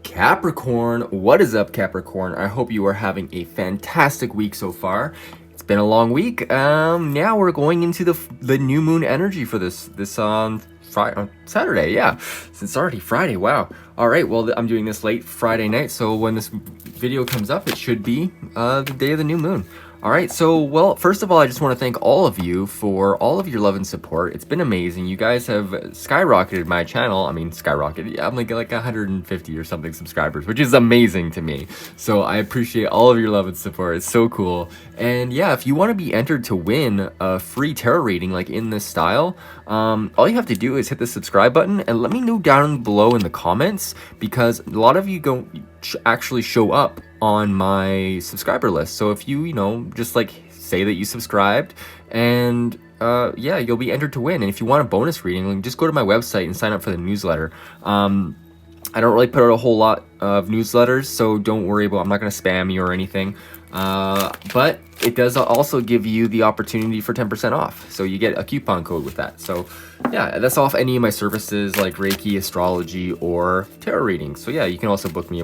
Capricorn, what is up, Capricorn? I hope you are having a fantastic week so far. It's been a long week. Now we're going into the new moon energy for this on Saturday. Yeah, it's already Friday. Wow. All right. Well, I'm doing this late Friday night, so when this video comes up, it should be the day of the new moon. All right, so, well, first of all, I just want to thank all of you for all of your love and support. It's been amazing. You guys have skyrocketed my channel. I mean, skyrocketed. Yeah, I'm like 150 or something subscribers, which is amazing to me. So I appreciate all of your love and support. It's so cool. And yeah, if you want to be entered to win a free tarot reading like in this style, all you have to do is hit the subscribe button and let me know down below in the comments, because a lot of you don't actually show up on my subscriber list. So if you just like say that you subscribed, and yeah, you'll be entered to win. And if you want a bonus reading, just go to my website and sign up for the newsletter. I don't really put out a whole lot of newsletters, so don't worry about, I'm not going to spam you or anything. But it does also give you the opportunity for 10% off. So you get a coupon code with that. So yeah, that's off any of my services like Reiki, astrology, or tarot readings. So yeah, you can also book me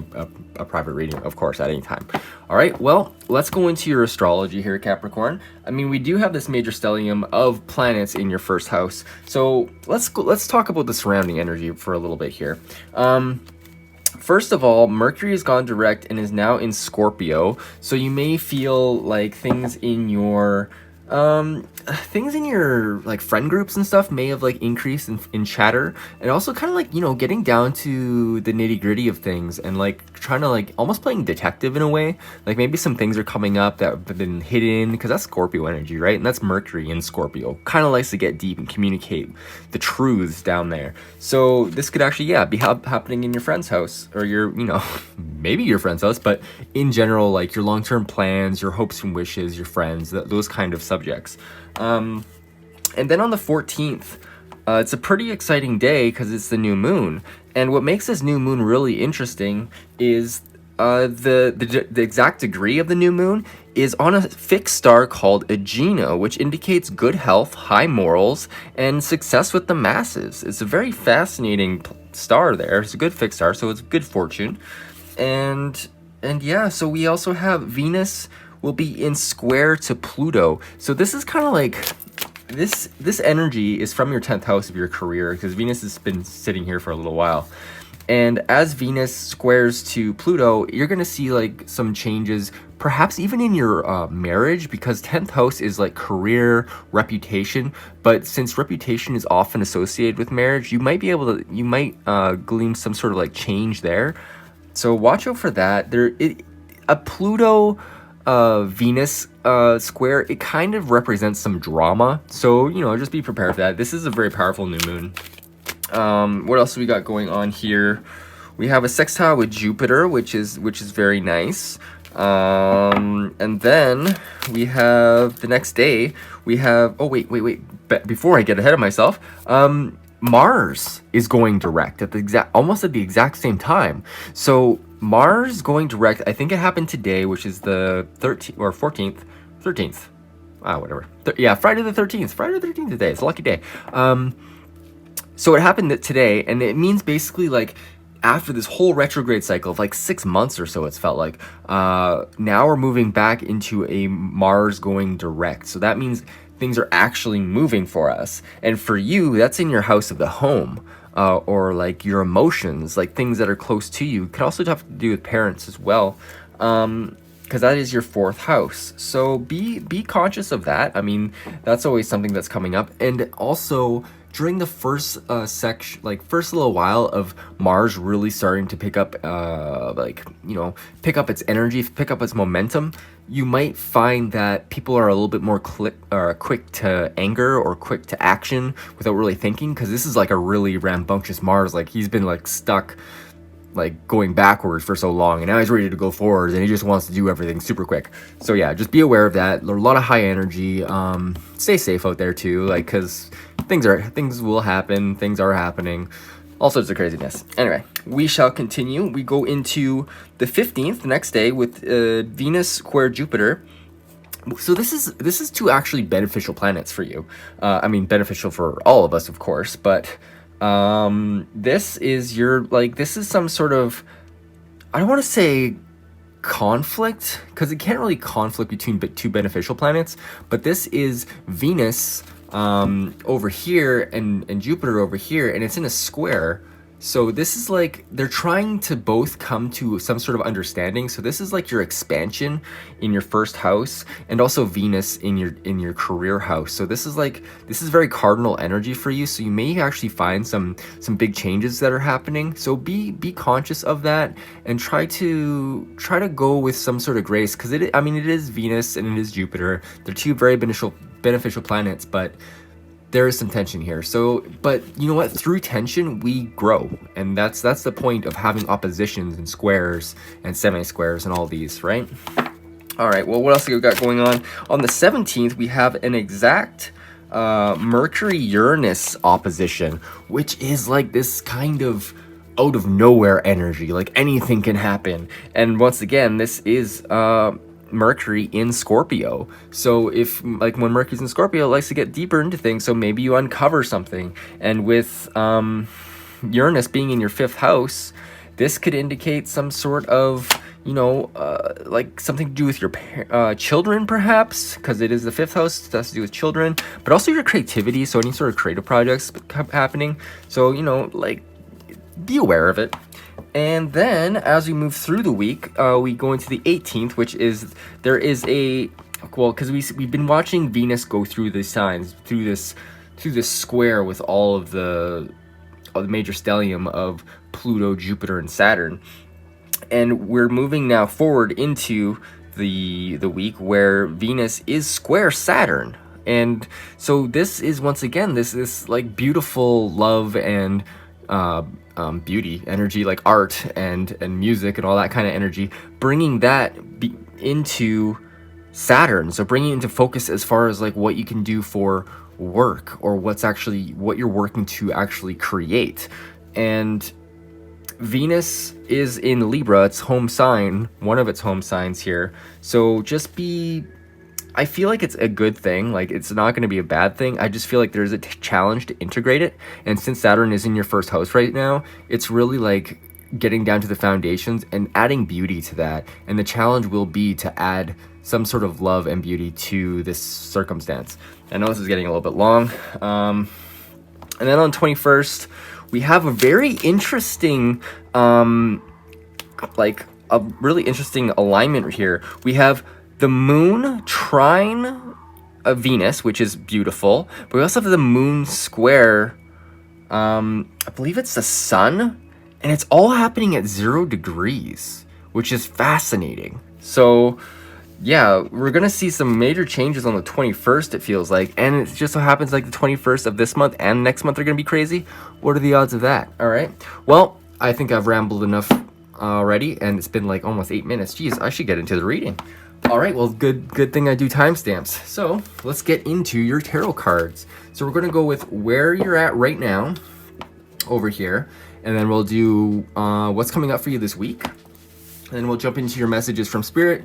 a private reading, of course, at any time. All right, well, let's go into your astrology here, Capricorn. I mean, we do have this major stellium of planets in your first house. So let's talk about the surrounding energy for a little bit here. First of all, Mercury has gone direct and is now in Scorpio, so you may feel like things in your like friend groups and stuff may have like increased in chatter, and also kind of like getting down to the nitty-gritty of things and like trying to like almost playing detective in a way. Like maybe some things are coming up that have been hidden, because that's Scorpio energy, right? And that's Mercury in Scorpio, kind of likes to get deep and communicate the truths down there. So this could actually be happening in your friend's house, or your maybe your friend's house, but in general, like your long-term plans, your hopes and wishes, your friends, those kind of subjects. And then on the 14th, it's a pretty exciting day because it's the new moon. And what makes this new moon really interesting is the exact degree of the new moon is on a fixed star called Agena, which indicates good health, high morals, and success with the masses. It's a very fascinating star there. It's a good fixed star, so it's good fortune. And yeah, so we also have Venus will be in square to Pluto. So this is kind of like this energy is from your 10th house of your career, because Venus has been sitting here for a little while. And as Venus squares to Pluto, you're going to see like some changes, perhaps even in your marriage, because 10th house is like career, reputation. But since reputation is often associated with marriage, you might glean some sort of like change there. So watch out for that. A Pluto Venus square, it kind of represents some drama. So, just be prepared for that. This is a very powerful new moon. What else do we got going on here? We have a sextile with Jupiter, which is very nice. And then we have the next day, we have, oh, wait. Before I get ahead of myself, Mars is going direct almost at the exact same time. So Mars going direct, I think it happened today, which is the 13th or 13th. Whatever. Friday the 13th. Friday the 13th today. It's a lucky day. So it happened today, and it means basically like after this whole retrograde cycle of like 6 months or so, it's felt like, now we're moving back into a Mars going direct. So that means things are actually moving for us. And for you, that's in your house of the home, or like your emotions, like things that are close to you. It can also have to do with parents as well, because that is your 4th house. So be conscious of that. I mean, that's always something that's coming up. And also during the first section, like first little while of Mars really starting to pick up, pick up its energy, pick up its momentum, you might find that people are a little bit more quick to anger or quick to action without really thinking, because this is like a really rambunctious Mars. Like he's been like stuck like going backwards for so long, and now he's ready to go forwards, and he just wants to do everything super quick. So yeah, just be aware of that. A lot of high energy. Stay safe out there too, like, because things will happen, things are happening, all sorts of craziness. Anyway, we shall continue. We go into the 15th, the next day, with Venus square Jupiter. So this is two actually beneficial planets for you. I mean, beneficial for all of us, of course, but this is some sort of I don't want to say conflict, because it can't really conflict between two beneficial planets, but this is Venus over here and Jupiter over here, and it's in a square. So this is like they're trying to both come to some sort of understanding. So this is like your expansion in your first house, and also Venus in your career house. So this is very cardinal energy for you. So you may actually find some big changes that are happening. So be conscious of that, and try to go with some sort of grace, because it is Venus and it is Jupiter. They're two very beneficial planets, but there is some tension here. So, but you know what? Through tension, we grow. And that's the point of having oppositions and squares and semi-squares and all these, right? All right, well, what else have we got going on? On the 17th, we have an exact Mercury-Uranus opposition, which is like this kind of out of nowhere energy. Like anything can happen. And once again, this is Mercury in Scorpio. So if like when Mercury's in Scorpio, it likes to get deeper into things, so maybe you uncover something. And with Uranus being in your 5th house, this could indicate some sort of, like something to do with your children, perhaps, because it is the 5th house. It has to do with children, but also your creativity, so any sort of creative projects happening. So like, be aware of it. And then as we move through the week, we go into the 18th, which is, there is a, well, because we've been watching Venus go through the signs, through this square with all of the major stellium of Pluto, Jupiter, and Saturn. And we're moving now forward into the week where Venus is square Saturn. And so this is, once again, this like beautiful love and beauty energy, like art and music and all that kind of energy, bringing that into Saturn. So bringing it into focus as far as like what you can do for work, or what you're working to actually create. And Venus is in Libra, its home sign, one of its home signs here. So just I feel like it's a good thing. Like, it's not going to be a bad thing. I just feel like there's a challenge to integrate it. And since Saturn is in your 1st house right now, it's really like getting down to the foundations and adding beauty to that. And the challenge will be to add some sort of love and beauty to this circumstance. I know this is getting a little bit long. And then on 21st, we have a very interesting, like a really interesting alignment here. We have the moon trine of Venus, which is beautiful, but we also have the moon square, I believe it's the sun, and it's all happening at 0 degrees, which is fascinating. So yeah, we're gonna see some major changes on the 21st, it feels like, and it just so happens like the 21st of this month and next month are gonna be crazy. What are the odds of that? All right, well, I think I've rambled enough already, and it's been like almost 8 minutes. Jeez, I should get into the reading. All right, well, good thing I do timestamps. So let's get into your tarot cards. So we're gonna go with where you're at right now over here, and then we'll do what's coming up for you this week. And then we'll jump into your messages from Spirit,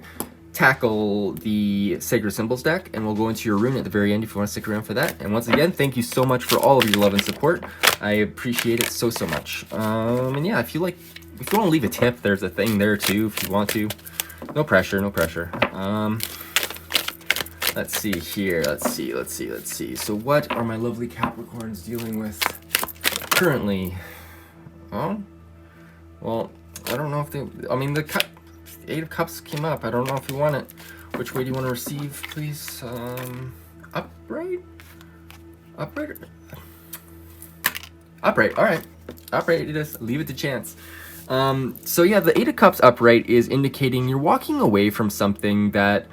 tackle the Sacred Symbols deck, and we'll go into your rune at the very end if you want to stick around for that. And once again, thank you so much for all of your love and support. I appreciate it so much. And yeah, if you want to leave a tip, there's a thing there too if you want to. No pressure, no pressure. Let's see here. Let's see. So what are my lovely Capricorns dealing with currently? Oh, well, I don't know if they, the 8 of Cups came up. I don't know if you want it. Which way do you want to receive, please? Upright? Upright? Upright, all right. Upright it is. Leave it to chance. So yeah, the 8 of Cups upright is indicating you're walking away from something that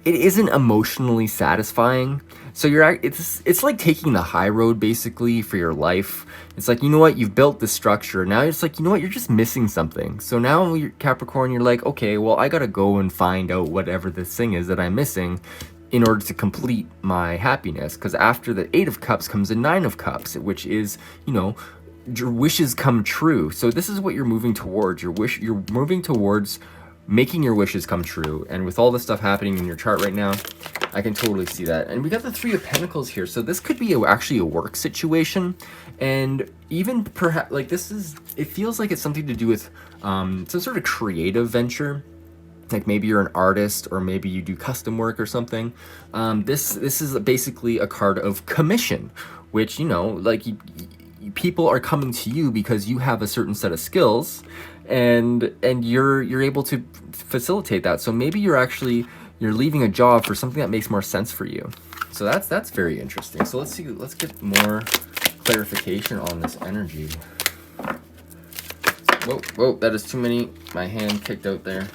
it isn't emotionally satisfying. So it's like taking the high road basically for your life. It's like, you know what, you've built the structure. Now it's like, you know what, you're just missing something. So now you're Capricorn, you're like, okay, well, I gotta go and find out whatever this thing is that I'm missing in order to complete my happiness. Because after the 8 of Cups comes the 9 of Cups, which is, your wishes come true. So this is what you're moving towards. You're moving towards making your wishes come true. And with all this stuff happening in your chart right now, I can totally see that. And we got the Three of Pentacles here. So this could be actually a work situation. And even perhaps, like, it feels like it's something to do with some sort of creative venture. Like maybe you're an artist, or maybe you do custom work or something. This is basically a card of commission, which, you know, like people are coming to you because you have a certain set of skills, and you're able to facilitate that. So maybe you're leaving a job for something that makes more sense for you. So that's very interesting. So let's get more clarification on this energy. Whoa, that is too many. My hand kicked out there.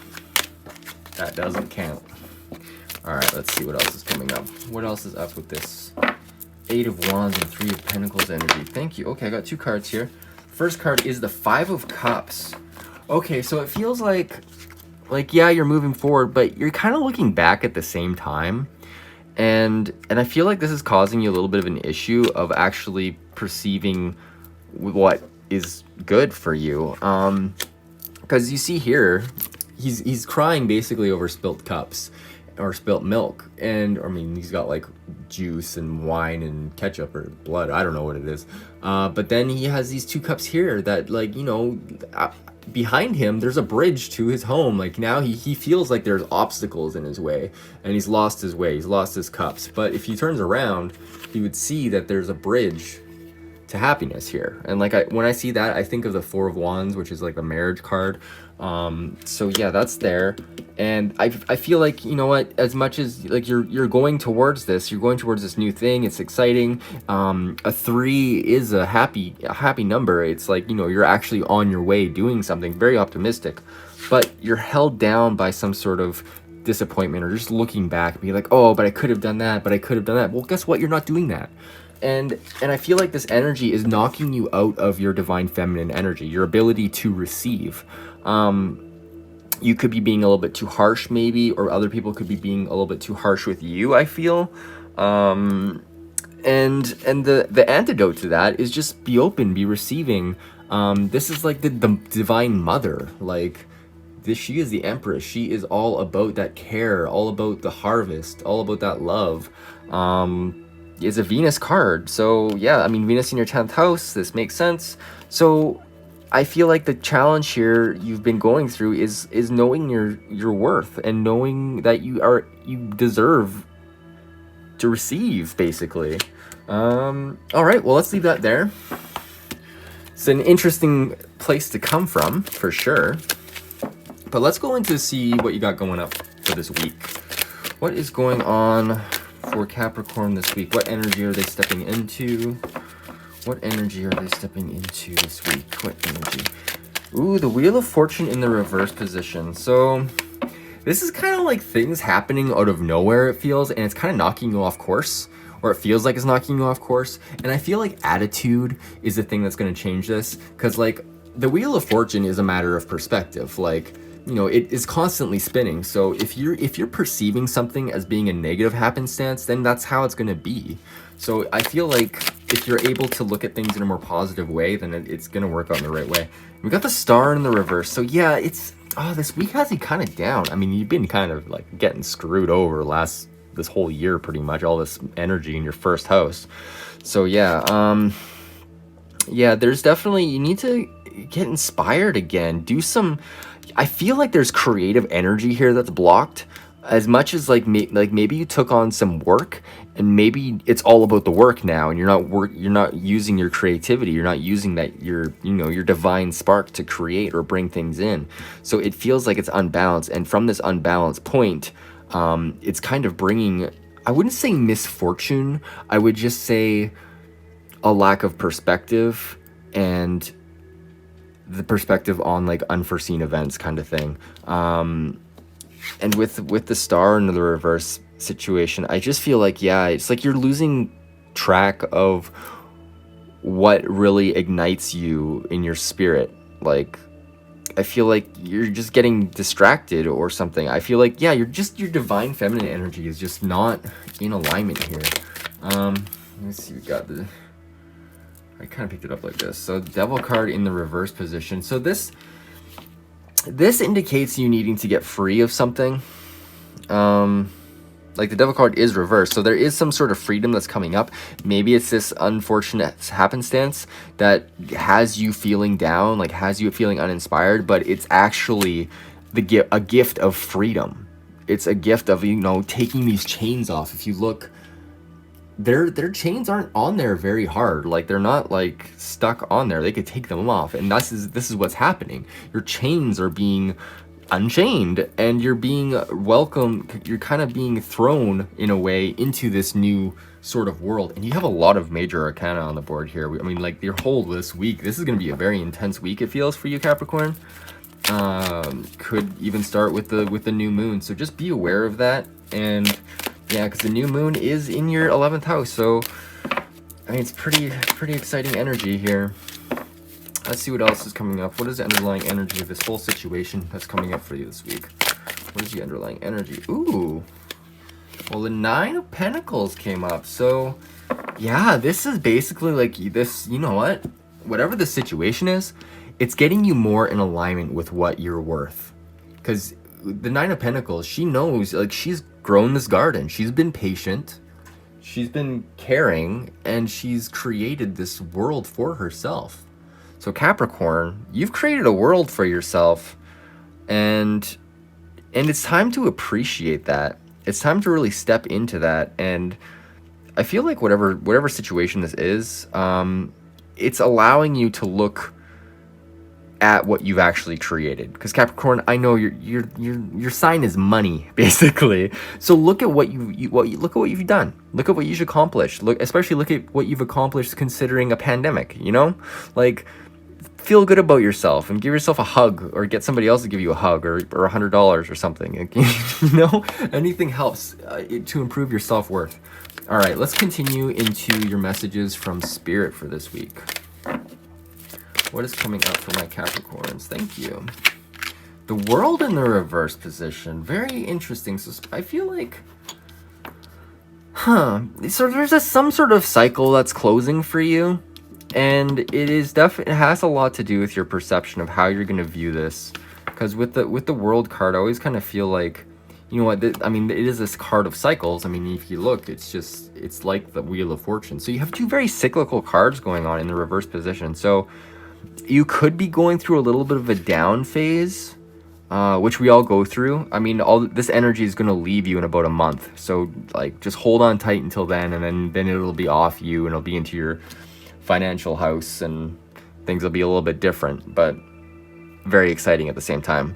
That doesn't count. All right, let's see what else is coming up. What else is up with this Eight of Wands and Three of Pentacles energy? Thank you. Okay, I got two cards here. First card is the Five of Cups. Okay, so it feels like yeah, you're moving forward, but you're kind of looking back at the same time. And I feel like this is causing you a little bit of an issue of actually perceiving what is good for you. Because you see here, he's crying basically over spilt cups or spilt milk, and I mean, he's got like juice and wine and ketchup or blood, I don't know what it is, but then he has these two cups here that, like, you know, behind him there's a bridge to his home. Like now he feels like there's obstacles in his way, and he's lost his way, he's lost his cups. But if he turns around, he would see that there's a bridge to happiness here. And like when I see that, I think of the Four of Wands, which is like the marriage card. So yeah, that's there. And I feel like, you know what, as much as like you're going towards this, new thing, it's exciting. A 3 is a happy number. It's like, you know, you're actually on your way doing something very optimistic, but you're held down by some sort of disappointment, or just looking back and be like, oh, but I could have done that, Well, guess what, you're not doing that. And I feel like this energy is knocking you out of your divine feminine energy, your ability to receive. You could be being a little bit too harsh maybe, or other people could be being a little bit too harsh with you, I feel. And the antidote to that is just be open, be receiving. This is like the divine mother. Like she is the Empress. She is all about that care, all about the harvest, all about that love. Is a Venus card. So yeah, I mean, Venus in your 10th house, this makes sense. So I feel like the challenge here you've been going through is knowing your worth, and knowing that you deserve to receive, basically. All right, well, let's leave that there. It's an interesting place to come from, for sure. But let's go into see what you got going up for this week. What is going on for Capricorn this week? What energy are they stepping into? What energy are they stepping into this week? What energy? Ooh, the Wheel of Fortune in the reverse position. So this is kind of like things happening out of nowhere, it feels, and it's kind of knocking you off course, or it feels like it's knocking you off course. And I feel like attitude is the thing that's going to change this, because like the Wheel of Fortune is a matter of perspective. Like, you know, it is constantly spinning. So if you're perceiving something as being a negative happenstance, then that's how it's going to be. So I feel like if you're able to look at things in a more positive way, then it's going to work out in the right way. We got the Star in the reverse. So yeah, this week has you kind of down. I mean, you've been kind of like getting screwed over this whole year, pretty much, all this energy in your first house. So yeah, there's definitely, you need to get inspired again. I feel like there's creative energy here that's blocked. As much as like maybe you took on some work, and maybe it's all about the work now, and you're not using your creativity, you're not using your divine spark to create or bring things in. So it feels like it's unbalanced, and from this unbalanced point, it's kind of bringing, I wouldn't say misfortune, I would just say a lack of perspective, and the perspective on like unforeseen events kind of thing. And with the Star in the reverse situation, I just feel like, yeah, it's like you're losing track of what really ignites you in your spirit. Like, I feel like you're just getting distracted or something. I feel like, yeah, your divine feminine energy is just not in alignment here. Let's see, we got I kind of picked it up like this. So Devil card in the reverse position. So this indicates you needing to get free of something. Like the Devil card is reversed, so there is some sort of freedom that's coming up. Maybe it's this unfortunate happenstance that has you feeling down, like has you feeling uninspired, but it's actually a gift of freedom. It's a gift of, you know, taking these chains off. If you look, their chains aren't on there very hard. Like they're not like stuck on there. They could take them off, and this is what's happening. Your chains are being unchained, and you're being welcomed. You're kind of being thrown in a way into this new sort of world. And you have a lot of major arcana on the board here. I mean, like your whole this week, this is going to be a very intense week, it feels, for you, Capricorn. Could even start with the new moon, so just be aware of that. And yeah, because the new moon is in your 11th house, so I mean, it's pretty exciting energy here. Let's see what else is coming up. What is the underlying energy of this whole situation that's coming up for you this week? What is the underlying energy? Ooh. Well, the 9 of Pentacles came up. So, yeah, this is basically like this, you know what? Whatever the situation is, it's getting you more in alignment with what you're worth. Because the 9 of Pentacles, she knows, like, she's grown this garden. She's been patient. She's been caring. And she's created this world for herself. So Capricorn, you've created a world for yourself, and it's time to appreciate that. It's time to really step into that. And I feel like whatever situation this is, it's allowing you to look at what you've actually created. Because Capricorn, I know your sign is money, basically. So look at what you've done. Look at what you've accomplished. Especially look at what you've accomplished considering a pandemic. You know, like, feel good about yourself and give yourself a hug, or get somebody else to give you a hug, or $100 or something. You know, anything helps to improve your self-worth. All right, let's continue into your messages from Spirit for this week. What is coming up for my Capricorns? Thank you. The World in the reverse position. Very interesting. So I feel like, so there's some sort of cycle that's closing for you. And it has a lot to do with your perception of how you're going to view this. Because with the World card, I always kind of feel like, you know what, I mean, it is this card of cycles. I mean, if you look, it's like the Wheel of Fortune. So you have two very cyclical cards going on in the reverse position. So you could be going through a little bit of a down phase, which we all go through. I mean, all this energy is going to leave you in about a month. So like, just hold on tight until then, and then it'll be off you, and it'll be into your financial house, and things will be a little bit different, but very exciting at the same time.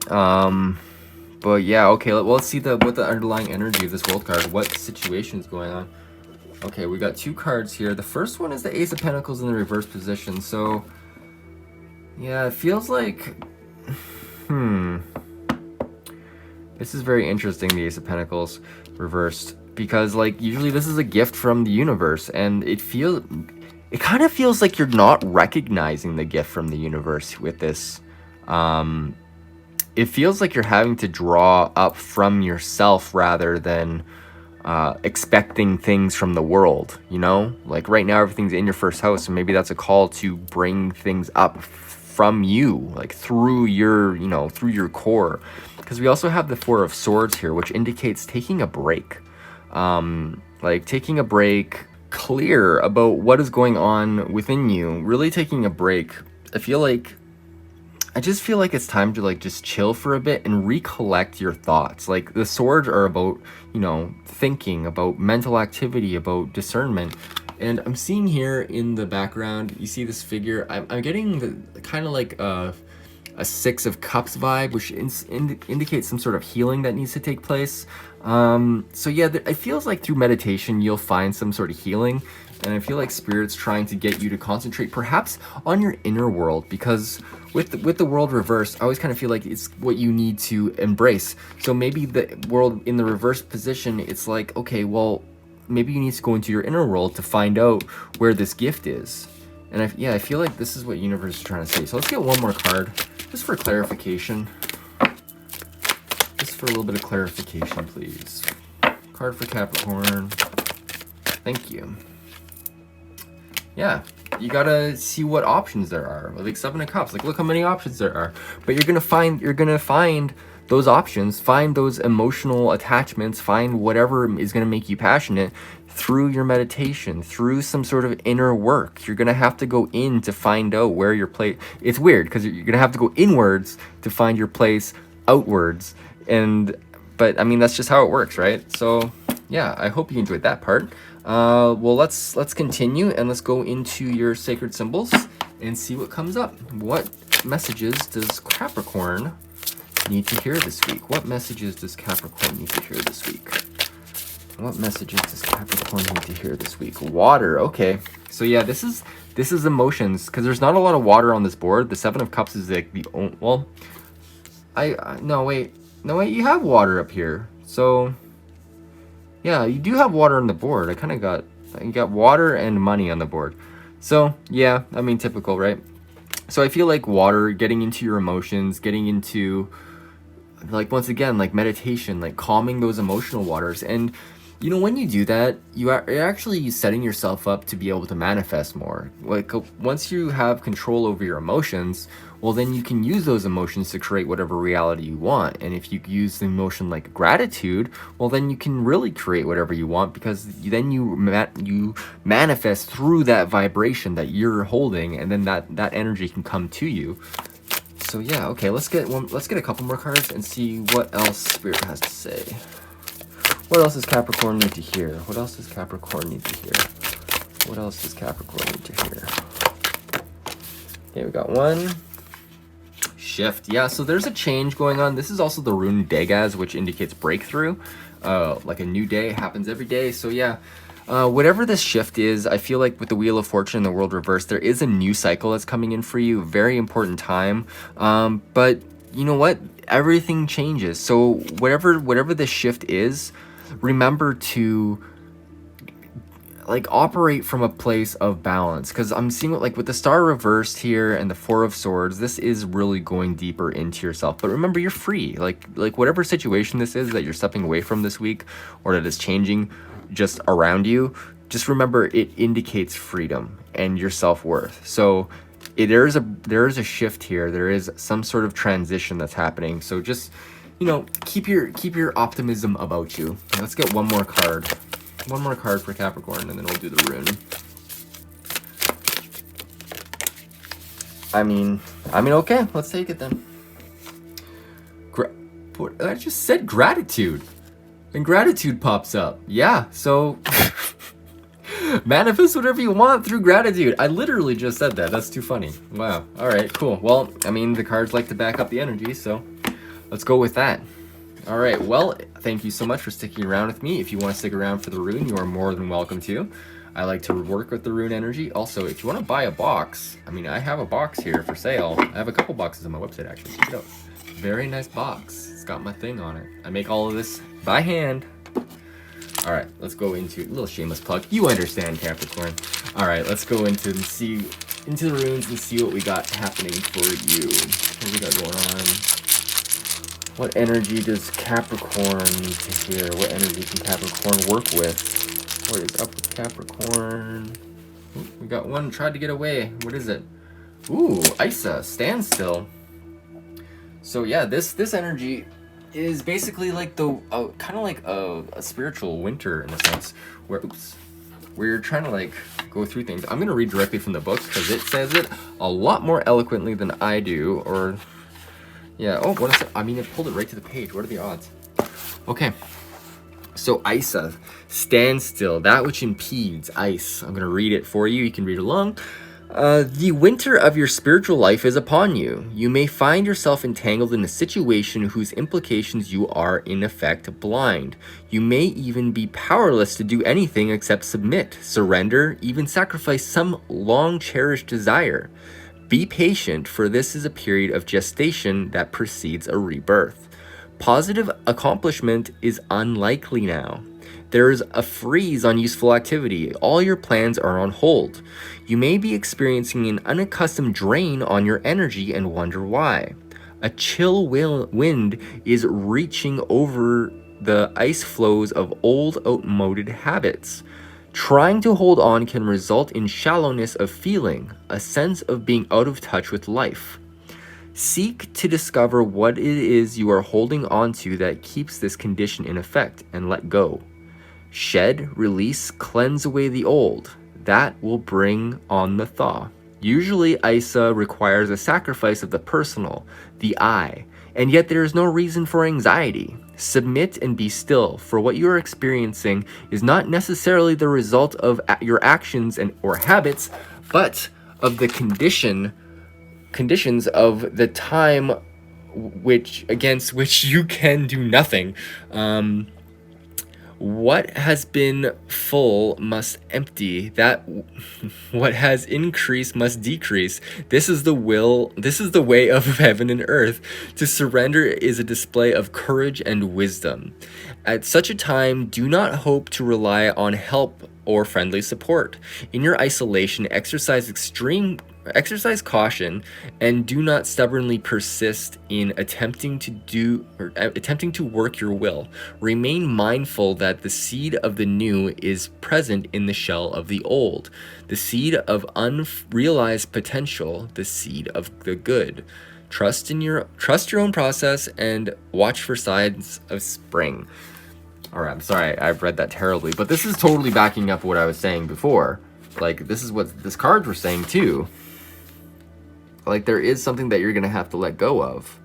But yeah, okay, well, let's see what the underlying energy of this World card, what situation is going on. Okay, we got two cards here. The first one is the Ace of Pentacles in the reverse position. So yeah, it feels like this is very interesting, the Ace of Pentacles reversed, because like usually this is a gift from the universe, and it kind of feels like you're not recognizing the gift from the universe with this. It feels like you're having to draw up from yourself rather than expecting things from the world, you know? Like right now, everything's in your first house, and maybe that's a call to bring things up from you, like through your, you know, through your core. Because we also have the Four of Swords here, which indicates taking a break. Like taking a break, clear about what is going on within you, really taking a break. I just feel like it's time to like just chill for a bit and recollect your thoughts. Like the swords are about, you know, thinking, about mental activity, about discernment. And I'm seeing here in the background, you see this figure, I'm getting the kind of like a Six of Cups vibe, which indicates some sort of healing that needs to take place. So yeah, it feels like through meditation you'll find some sort of healing, and I feel like Spirit's trying to get you to concentrate perhaps on your inner world, because with the world reversed, I always kind of feel like it's what you need to embrace. So maybe the world in the reverse position, it's like, okay, well, maybe you need to go into your inner world to find out where this gift is. And I feel like this is what universe is trying to say. So let's get one more card, just for clarification. Just for a little bit of clarification, please. Card for Capricorn. Thank you. Yeah, you gotta see what options there are. Like Seven of Cups, like look how many options there are. But you're gonna find those options, find those emotional attachments, find whatever is going to make you passionate through your meditation, through some sort of inner work. You're going to have to go in to find out where your place. It's weird because you're going to have to go inwards to find your place outwards. But I mean, that's just how it works, right? So yeah, I hope you enjoyed that part. Well, let's continue and let's go into your sacred symbols and see what comes up. What messages does Capricorn need to hear this week? What messages does Capricorn need to hear this week? What messages does Capricorn need to hear this week? Water. Okay. So yeah, this is emotions, because there's not a lot of water on this board. The Seven of Cups is like the only, well, no wait, you have water up here. So yeah, you do have water on the board. You got water and money on the board. So yeah, I mean, typical, right? So I feel like water, getting into your emotions, getting into, like, once again, like meditation, like calming those emotional waters. And you know, when you do that, you're actually setting yourself up to be able to manifest more. Like, once you have control over your emotions, well, then you can use those emotions to create whatever reality you want. And if you use the emotion like gratitude, well, then you can really create whatever you want, because then you manifest through that vibration that you're holding, and then that energy can come to you. So yeah, okay, let's get a couple more cards and see what else Spirit has to say. What else does Capricorn need to hear? What else does Capricorn need to hear? What else does Capricorn need to hear? Okay, we got one. Shift. Yeah, so there's a change going on. This is also the rune Dagaz, which indicates breakthrough. Like a new day happens every day. So yeah, whatever this shift is, I feel like with the Wheel of Fortune and the World Reversed, there is a new cycle that's coming in for you. Very important time. But you know what? Everything changes. So whatever this shift is, remember to like operate from a place of balance, because I'm seeing like with the Star reversed here and the Four of Swords, this is really going deeper into yourself. But remember, you're free. Like whatever situation this is that you're stepping away from this week, or that is changing just around you, just remember it indicates freedom and your self-worth. So there is a shift here. There is some sort of transition that's happening. So just, you know, keep your optimism about you. Let's get one more card. One more card for Capricorn, and then we'll do the rune. I mean, okay, let's take it then. I just said gratitude, and gratitude pops up. Yeah, so manifest whatever you want through gratitude. I literally just said that. That's too funny. Wow. All right, cool. Well, I mean, the cards like to back up the energy, so let's go with that. All right, well, thank you so much for sticking around with me. If you want to stick around for the rune, you are more than welcome to. I like to work with the rune energy. Also, if you want to buy a box, I mean, I have a box here for sale. I have a couple boxes on my website, actually. Check it out. Very nice box. It's got my thing on it. I make all of this by hand. All right, let's go into a little shameless plug. You understand, Capricorn. All right, let's go into the runes and see what we got happening for you. What we got going on? What energy does Capricorn need to hear? What energy can Capricorn work with? What is up with Capricorn? Ooh, we got one tried to get away. What is it? Ooh, Isa, standstill. So yeah, this energy is basically like the kind of like a spiritual winter in a sense, where you're trying to like go through things. I'm gonna read directly from the book because it says it a lot more eloquently than I do. Or yeah, oh, what is it? I mean, it pulled it right to the page. What are the odds? Okay, so Isa, stand still, that which impedes, ice. I'm gonna read it for you. You can read along. The winter of your spiritual life is upon you. You may find yourself entangled in a situation whose implications you are, in effect, blind. You may even be powerless to do anything except submit, surrender, even sacrifice some long-cherished desire. Be patient, for this is a period of gestation that precedes a rebirth. Positive accomplishment is unlikely now. There is a freeze on useful activity. All your plans are on hold. You may be experiencing an unaccustomed drain on your energy and wonder why. A chill wind is reaching over the ice floes of old, outmoded habits. Trying to hold on can result in shallowness of feeling, a sense of being out of touch with life. Seek to discover what it is you are holding onto that keeps this condition in effect and let go. Shed, release, cleanse away the old. That will bring on the thaw. Usually, Isa requires a sacrifice of the personal, the I, and yet there is no reason for anxiety. Submit and be still, for what you are experiencing is not necessarily the result of your actions and or habits, but of the conditions of the time against which you can do nothing. What has been full must empty. What has increased must decrease. This is the way of heaven and earth. To surrender is a display of courage and wisdom. At such a time, do not hope to rely on help or friendly support. In your isolation, exercise caution and do not stubbornly persist in attempting to work your will. Remain mindful that the seed of the new is present in the shell of the old, the seed of unrealized potential, the seed of the good. Trust your own process and watch for signs of spring. All right, I'm sorry, I've read that terribly, but this is totally backing up what I was saying before. Like, this is what this cards were saying too. Like, there is something that you're gonna have to let go of,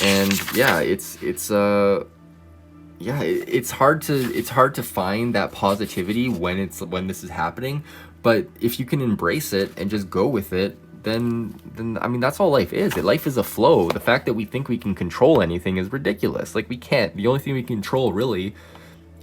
and yeah, it's hard to find that positivity when this is happening. But if you can embrace it and just go with it, then I mean, that's all life is. Life is a flow. The fact that we think we can control anything is ridiculous. Like, we can't. The only thing we can control really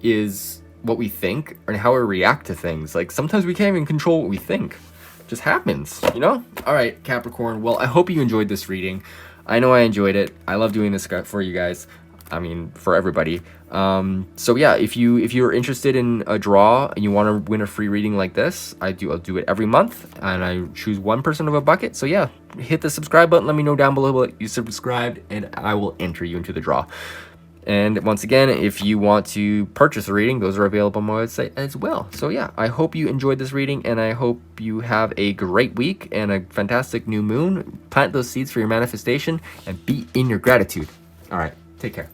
is what we think and how we react to things. Like, sometimes we can't even control what we think. It just happens, you know? All right, Capricorn. Well, I hope you enjoyed this reading. I know I enjoyed it. I love doing this for you guys. I mean, for everybody. So yeah, if you're interested in a draw and you want to win a free reading like this, I'll do it every month, and I choose one person of a bucket. So yeah, hit the subscribe button. Let me know down below that you subscribed, and I will enter you into the draw. And once again, if you want to purchase a reading, those are available on my website as well. So yeah, I hope you enjoyed this reading, and I hope you have a great week and a fantastic new moon. Plant those seeds for your manifestation and be in your gratitude. All right, take care.